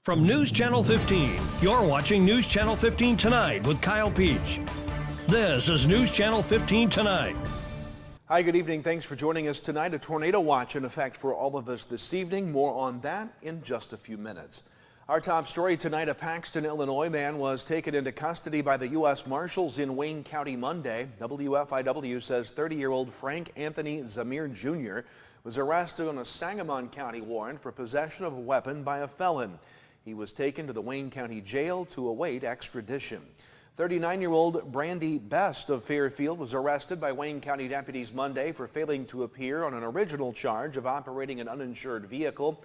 From News Channel 15, you're watching News Channel 15 Tonight with Kyle Peach. This is News Channel 15 Tonight. Hi, good evening. Thanks for joining us tonight. A tornado watch in effect for all of us this evening. More on that in just a few minutes. Our top story tonight, a Paxton, Illinois man was taken into custody by the U.S. Marshals in Wayne County Monday. WFIW says 30-year-old Frank Anthony Zamir Jr. was arrested on a Sangamon County warrant for possession of a weapon by a felon. He was taken to the Wayne County Jail to await extradition. 39-year-old Brandy Best of Fairfield was arrested by Wayne County deputies Monday for failing to appear on an original charge of operating an uninsured vehicle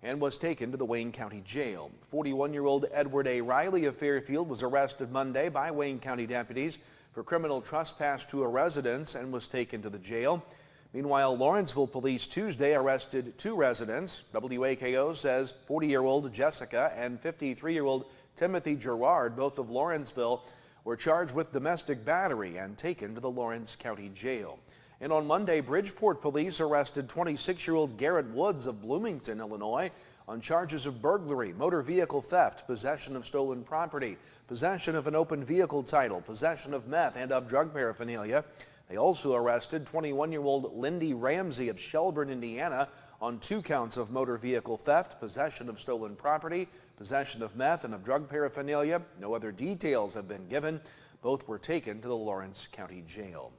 and was taken to the Wayne County Jail. 41-year-old Edward A. Riley of Fairfield was arrested Monday by Wayne County deputies for criminal trespass to a residence and was taken to the jail. Meanwhile, Lawrenceville police Tuesday arrested two residents. WAKO says 40-year-old Jessica and 53-year-old Timothy Gerard, both of Lawrenceville, were charged with domestic battery and taken to the Lawrence County Jail. And on Monday, Bridgeport police arrested 26-year-old Garrett Woods of Bloomington, Illinois, on charges of burglary, motor vehicle theft, possession of stolen property, possession of an open vehicle title, possession of meth, and of drug paraphernalia. They also arrested 21-year-old Lindy Ramsey of Shelburne, Indiana, on 2 counts of motor vehicle theft, possession of stolen property, possession of meth, and of drug paraphernalia. No other details have been given. Both were taken to the Lawrence County Jail.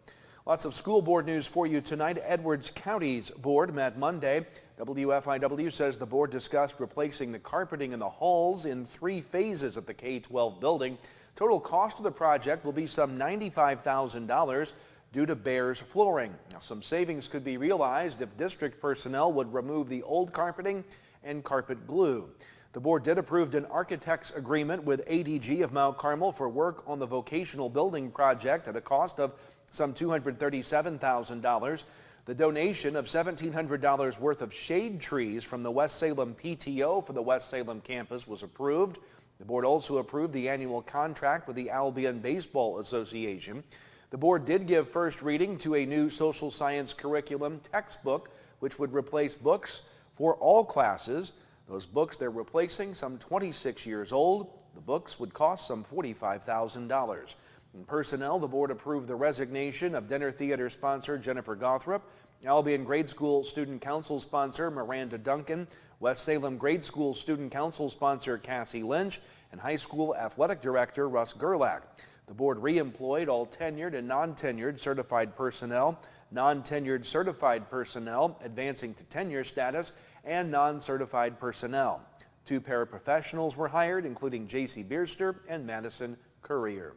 Lots of school board news for you tonight. Edwards County's board met Monday. WFIW says the board discussed replacing the carpeting in the halls in 3 phases at the K-12 building. Total cost of the project will be some $95,000 due to Bears flooring. Now, some savings could be realized if district personnel would remove the old carpeting and carpet glue. The board did approve an architect's agreement with ADG of Mount Carmel for work on the vocational building project at a cost of some $237,000. The donation of $1,700 worth of shade trees from the West Salem PTO for the West Salem campus was approved. The board also approved the annual contract with the Albion Baseball Association. The board did give first reading to a new social science curriculum textbook, which would replace books for all classes. Those books they're replacing, some 26 years old. The books would cost some $45,000. In personnel, the board approved the resignation of dinner theater sponsor Jennifer Gothrop, Albion Grade School Student Council sponsor Miranda Duncan, West Salem Grade School Student Council sponsor Cassie Lynch, and high school athletic director Russ Gerlach. The board re-employed all tenured and non-tenured certified personnel, non-tenured certified personnel advancing to tenure status, and non-certified personnel. 2 paraprofessionals were hired, including J.C. Bierster and Madison Courier.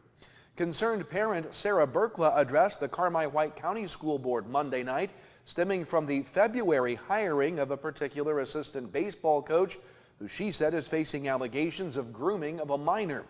Concerned parent Sarah Berkla addressed the Carmi-White County School Board Monday night, stemming from the February hiring of a particular assistant baseball coach who she said is facing allegations of grooming of a minor.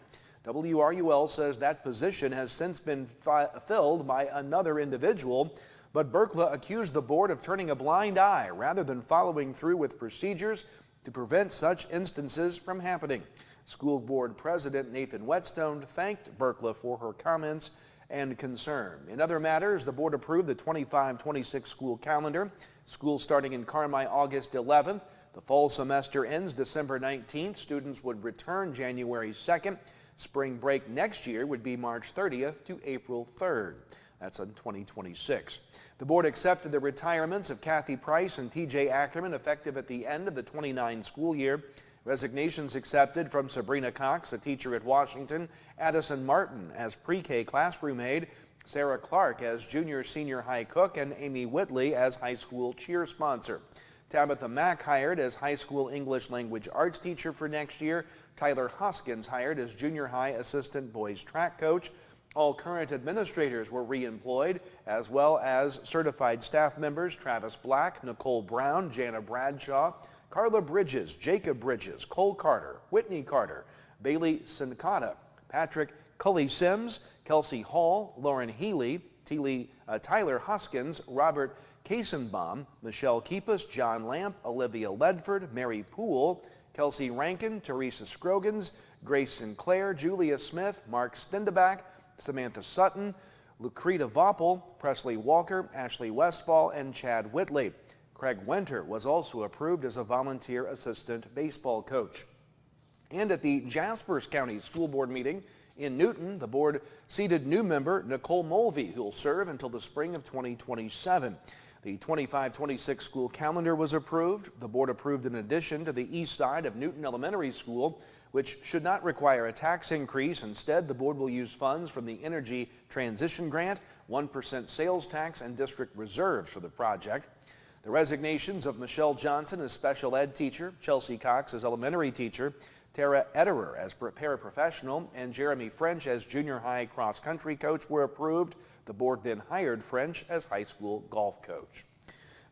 WRUL says that position has since been filled by another individual, but Berkla accused the board of turning a blind eye rather than following through with procedures to prevent such instances from happening. School board president Nathan Whetstone thanked Berkla for her comments and concern. In other matters, the board approved the 25-26 school calendar. School starting in Carmi August 11th. The fall semester ends December 19th. Students would return January 2nd. Spring break next year would be March 30th to April 3rd. That's in 2026. The board accepted the retirements of Kathy Price and TJ Ackerman effective at the end of the 29 school year. Resignations accepted from Sabrina Cox, a teacher at Washington, Addison Martin as pre-K classroom aide, Sarah Clark as junior-senior high cook, and Amy Whitley as high school cheer sponsor. Tabitha Mack hired as high school English language arts teacher for next year. Tyler Hoskins hired as junior high assistant boys track coach. All current administrators were re-employed, as well as certified staff members Travis Black, Nicole Brown, Jana Bradshaw, Carla Bridges, Jacob Bridges, Cole Carter, Whitney Carter, Bailey Sincata, Patrick Cully Sims, Kelsey Hall, Lauren Healy, Tyler Huskins, Robert Kasenbaum, Michelle Keepus, John Lamp, Olivia Ledford, Mary Poole, Kelsey Rankin, Teresa Scroggins, Grace Sinclair, Julia Smith, Mark Stendeback, Samantha Sutton, Lucreta Voppel, Presley Walker, Ashley Westfall, and Chad Whitley. Craig Winter was also approved as a volunteer assistant baseball coach. And at the Jaspers County School Board meeting in Newton, the board seated new member Nicole Mulvey, who will serve until the spring of 2027. The 25-26 school calendar was approved. The board approved an addition to the east side of Newton Elementary School, which should not require a tax increase. Instead, the board will use funds from the Energy Transition Grant, 1% sales tax, and district reserves for the project. The resignations of Michelle Johnson as special ed teacher, Chelsea Cox as elementary teacher, Tara Ederer as paraprofessional, and Jeremy French as junior high cross-country coach were approved. The board then hired French as high school golf coach.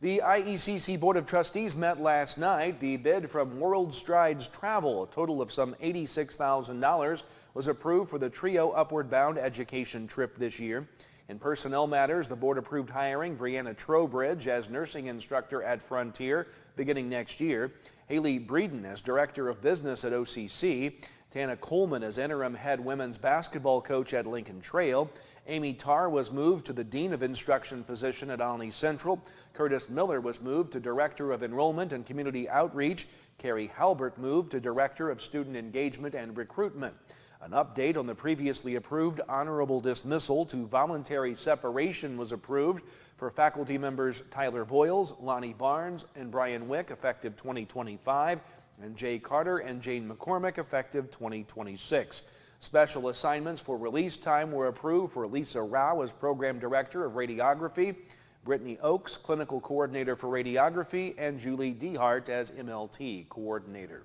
The IHSA Board of Trustees met last night. The bid from World Strides Travel, a total of some $86,000, was approved for the trio Upward Bound education trip this year. In personnel matters, the board approved hiring Brianna Trowbridge as nursing instructor at Frontier beginning next year, Haley Breeden as director of business at OCC, Tana Coleman as interim head women's basketball coach at Lincoln Trail, Amy Tarr was moved to the dean of instruction position at Olney Central, Curtis Miller was moved to director of enrollment and community outreach, Carrie Halbert moved to director of student engagement and recruitment. An update on the previously approved honorable dismissal to voluntary separation was approved for faculty members Tyler Boyles, Lonnie Barnes, and Brian Wick effective 2025, and Jay Carter and Jane McCormick effective 2026. Special assignments for release time were approved for Lisa Rao as program director of radiography, Brittany Oakes, clinical coordinator for radiography, and Julie Dehart as MLT coordinator.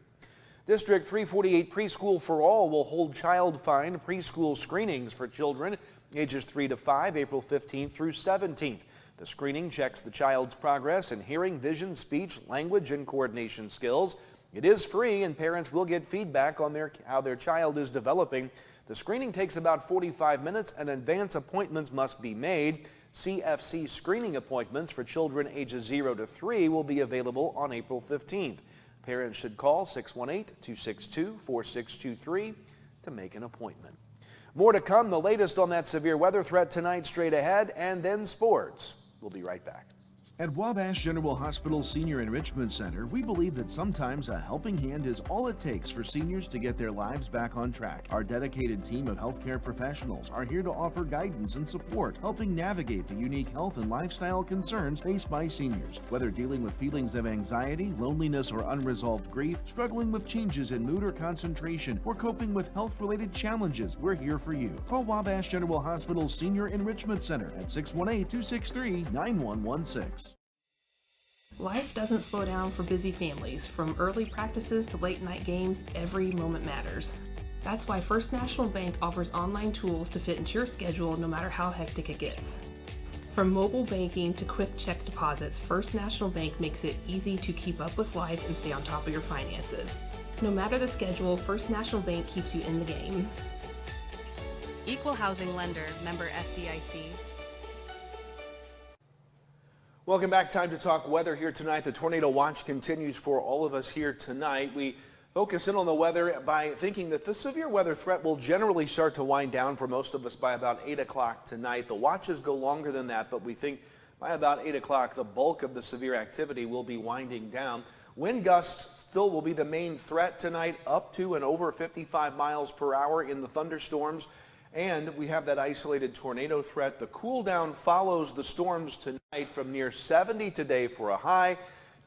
District 348 Preschool for All will hold child find preschool screenings for children ages 3 to 5, April 15th through 17th. The screening checks the child's progress in hearing, vision, speech, language, and coordination skills. It is free, and parents will get feedback on how their child is developing. The screening takes about 45 minutes, and advance appointments must be made. CFC screening appointments for children ages 0 to 3 will be available on April 15th. Parents should call 618-262-4623 to make an appointment. More to come, the latest on that severe weather threat tonight straight ahead, and then sports. We'll be right back. At Wabash General Hospital Senior Enrichment Center, we believe that sometimes a helping hand is all it takes for seniors to get their lives back on track. Our dedicated team of healthcare professionals are here to offer guidance and support, helping navigate the unique health and lifestyle concerns faced by seniors. Whether dealing with feelings of anxiety, loneliness, or unresolved grief, struggling with changes in mood or concentration, or coping with health-related challenges, we're here for you. Call Wabash General Hospital Senior Enrichment Center at 618-263-9116. Life doesn't slow down for busy families. From early practices to late night games, every moment matters. That's why First National Bank offers online tools to fit into your schedule no matter how hectic it gets. From mobile banking to quick check deposits, First National Bank makes it easy to keep up with life and stay on top of your finances. No matter the schedule, First National Bank keeps you in the game. Equal housing lender, member FDIC. Welcome back. Time to talk weather here tonight. The tornado watch continues for all of us here tonight. We focus in on the weather by thinking that the severe weather threat will generally start to wind down for most of us by about 8 o'clock tonight. The watches go longer than that, but we think by about 8 o'clock the bulk of the severe activity will be winding down. Wind gusts still will be the main threat tonight, up to and over 55 miles per hour in the thunderstorms. And we have that isolated tornado threat. The cool down follows the storms tonight from near 70 today for a high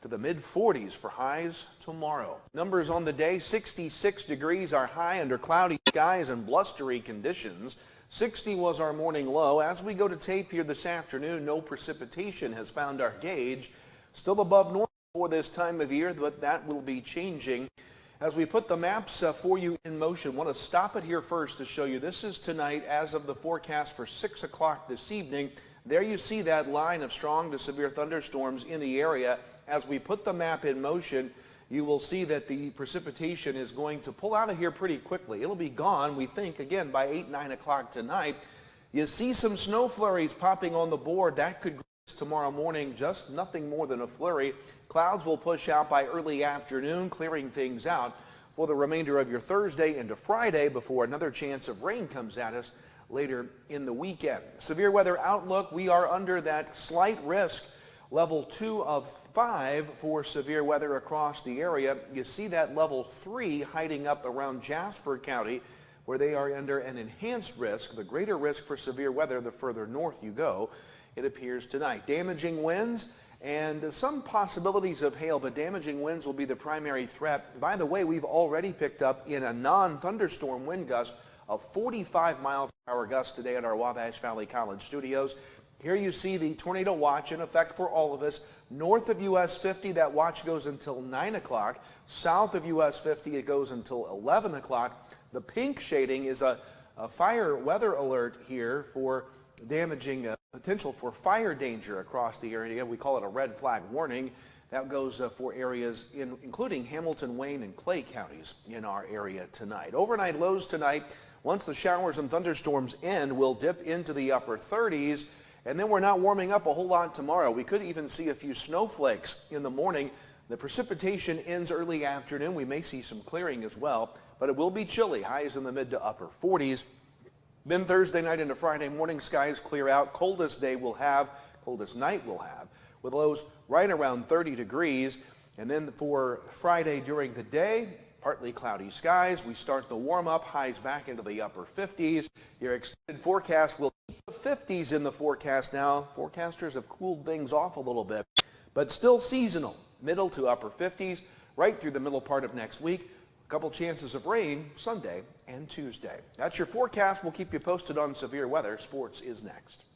to the mid-40s for highs tomorrow. Numbers on the day: 66 degrees our high under cloudy skies and blustery conditions. 60 was our morning low. As we go to tape here this afternoon, no precipitation has found our gauge. Still above normal for this time of year, but that will be changing. As we put the maps for you in motion, I want to stop it here first to show you this is tonight as of the forecast for 6 o'clock this evening. There you see that line of strong to severe thunderstorms in the area. As we put the map in motion, you will see that the precipitation is going to pull out of here pretty quickly. It'll be gone, we think, again, by 8, 9 o'clock tonight. You see some snow flurries popping on the board. That could tomorrow morning, just nothing more than a flurry. Clouds will push out by early afternoon, clearing things out for the remainder of your Thursday into Friday before another chance of rain comes at us later in the weekend. Severe weather outlook: we are under that slight risk Level 2 of 5 for severe weather across the area. You see that level 3 hiding up around Jasper County, where they are under an enhanced risk. The greater risk for severe weather the further north you go, it appears tonight. Damaging winds and some possibilities of hail, but damaging winds will be the primary threat. By the way, we've already picked up in a non-thunderstorm wind gust of 45-mile-per-hour gust today at our Wabash Valley College studios. Here you see the tornado watch in effect for all of us. North of US 50, that watch goes until 9 o'clock. South of US 50, it goes until 11 o'clock. The pink shading is a fire weather alert here for damaging potential for fire danger across the area. We call it a red flag warning. That goes for areas including Hamilton, Wayne, and Clay counties in our area tonight. Overnight lows tonight, once the showers and thunderstorms end, will dip into the upper 30s. And then we're not warming up a whole lot tomorrow. We could even see a few snowflakes in the morning. The precipitation ends early afternoon. We may see some clearing as well, but it will be chilly. Highs in the mid to upper 40s. Then Thursday night into Friday morning, skies clear out. Coldest night we'll have, with lows right around 30 degrees. And then for Friday during the day, partly cloudy skies. We start the warm up, highs back into the upper 50s. Your extended forecast will keep the 50s in the forecast now. Forecasters have cooled things off a little bit, but still seasonal. Middle to upper 50s right through the middle part of next week. A couple chances of rain Sunday and Tuesday. That's your forecast. We'll keep you posted on severe weather. Sports is next.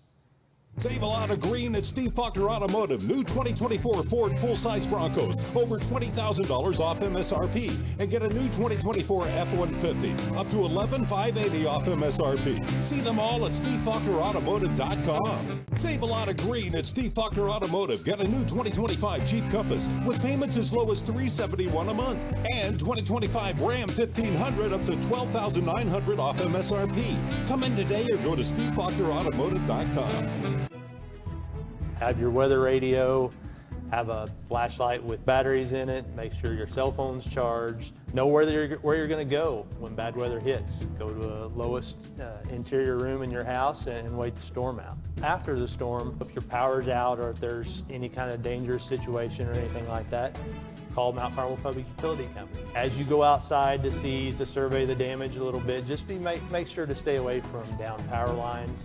Save a lot of green at Steve Faulkner Automotive. New 2024 Ford full-size Broncos. Over $20,000 off MSRP. And get a new 2024 F-150. Up to $11,580 off MSRP. See them all at SteveFaulknerAutomotive.com. Save a lot of green at Steve Faulkner Automotive. Get a new 2025 Jeep Compass with payments as low as $371 a month. And 2025 Ram 1500 up to $12,900 off MSRP. Come in today or go to SteveFaulknerAutomotive.com. Have your weather radio, have a flashlight with batteries in it, make sure your cell phone's charged, know where you're going to go when bad weather hits. Go to a lowest interior room in your house and wait the storm out. After the storm, if your power's out or if there's any kind of dangerous situation or anything like that, call Mount Carmel Public Utility Company. As you go outside to survey the damage a little bit, just make sure to stay away from down power lines.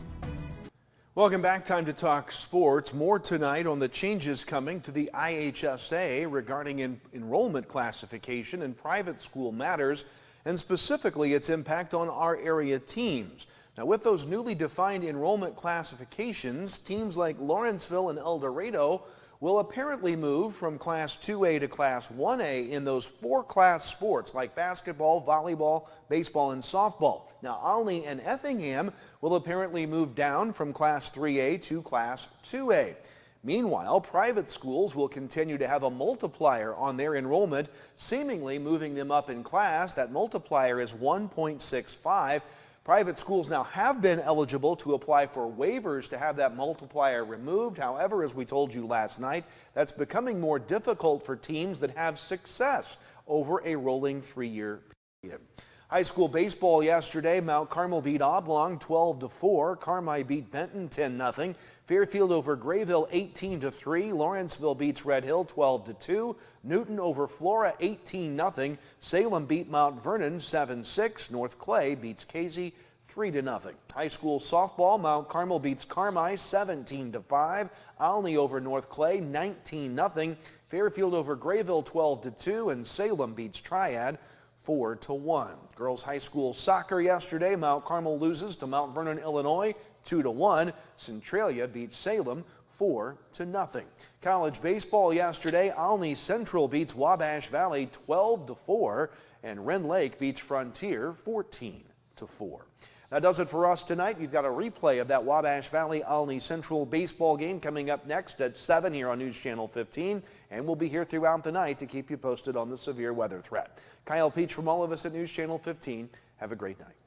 Welcome back. Time to talk sports. More tonight on the changes coming to the IHSA regarding enrollment classification in private school matters, and specifically its impact on our area teams. Now, with those newly defined enrollment classifications, teams like Lawrenceville and El Dorado will apparently move from Class 2A to Class 1A in those 4-class sports like basketball, volleyball, baseball, and softball. Now, Olney and Effingham will apparently move down from Class 3A to Class 2A. Meanwhile, private schools will continue to have a multiplier on their enrollment, seemingly moving them up in class. That multiplier is 1.65. Private schools now have been eligible to apply for waivers to have that multiplier removed. However, as we told you last night, that's becoming more difficult for teams that have success over a rolling 3-year period. High school baseball yesterday, Mount Carmel beat Oblong 12-4. Carmi beat Benton 10-0. Fairfield over Grayville 18-3. Lawrenceville beats Red Hill 12-2. Newton over Flora 18-0. Salem beat Mount Vernon 7-6. North Clay beats Casey 3-0. High school softball, Mount Carmel beats Carmi 17-5. Olney over North Clay 19-0. Fairfield over Grayville 12-2. And Salem beats Triad 4-1. Girls high school soccer yesterday, Mount Carmel loses to Mount Vernon, Illinois 2-1. Centralia beats Salem 4-0. College baseball yesterday, Olney Central beats Wabash Valley 12-4, and Wren Lake beats Frontier 14-4. That does it for us tonight. You've got a replay of that Wabash Valley Olney Central baseball game coming up next at 7 here on News Channel 15, and we'll be here throughout the night to keep you posted on the severe weather threat. Kyle Peach from all of us at News Channel 15. Have a great night.